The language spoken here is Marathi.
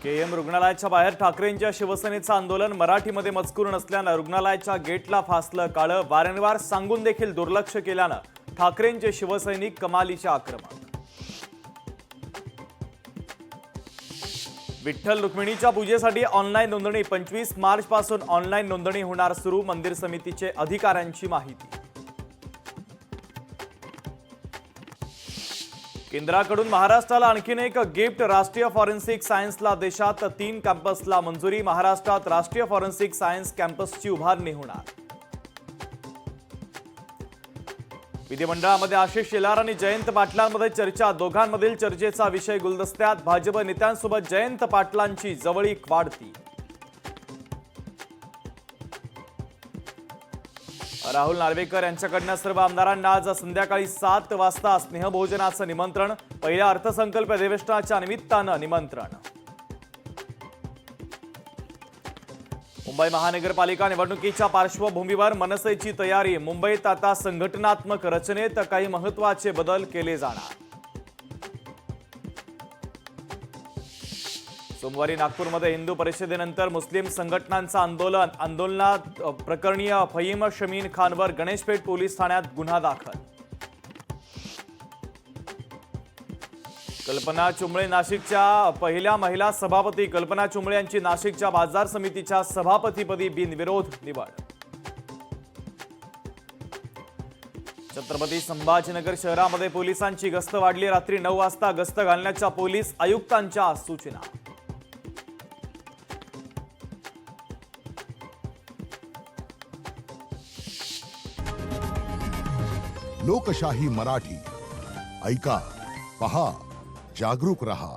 केएम रुग्णालयाच्या बाहेर ठाकरेंच्या शिवसेनेचं आंदोलन मराठीमध्ये मजकूर नसल्यानं रुग्णालयाच्या गेटला फासलं काळं. वारंवार सांगून देखील दुर्लक्ष केल्यानं ठाकरेंचे शिवसैनिक कमालीचे आक्रमक. विठ्ठल रुक्मिणीच्या पूजेसाठी ऑनलाईन नोंदणी 25 मार्च पासून ऑनलाईन नोंदणी होणार सुरू. मंदिर समितीचे अधिकाऱ्यांची माहिती. केंद्राकडून महाराष्ट्राला आणखीन एक गिफ्ट. राष्ट्रीय फॉरेन्सिक सायन्सला देशात 3 कॅम्पसला मंजुरी. महाराष्ट्रात राष्ट्रीय फॉरेन्सिक सायन्स कॅम्पसची उभारणी होणार. विधिमंडळामध्ये आशिष शेलार आणि जयंत पाटलांमध्ये चर्चा. दोघांमधील चर्चेचा विषय गुलदस्त्यात. भाजप नेत्यांसोबत जयंत पाटलांची जवळीक वाढती. राहुल नार्वेकर यांच्याकडनं सर्व आमदारांना आज संध्याकाळी 7 वाजता स्नेहभोजनाचं निमंत्रण. पहिल्या अर्थसंकल्प अधिवेशनाच्या निमित्तानं निमंत्रण. मुंबई महानगरपालिका निवडणुकीच्या पार्श्वभूमीवर मनसेची तयारी. मुंबईत आता संघटनात्मक रचनेत काही महत्त्वाचे बदल केले जाणार. सोमवारी नागपूरमध्ये हिंदू परिषदेनंतर मुस्लिम संघटनांचं आंदोलनात प्रकरणी फहीम शमीन खानवर गणेशपेठ पोलीस ठाण्यात गुन्हा दाखल. कल्पना चुंबळे नाशिकच्या पहिल्या महिला सभापती. कल्पना चुंबळे यांची नाशिकच्या बाजार समितीच्या सभापतीपदी बिनविरोध निवड. छत्रपती संभाजीनगर शहरामध्ये पोलिसांची गस्त वाढली. रात्री 9 वाजता गस्त घालण्याच्या पोलीस आयुक्तांच्या सूचना. लोकशाही मराठी ऐका, पहा, जागरूक रहा.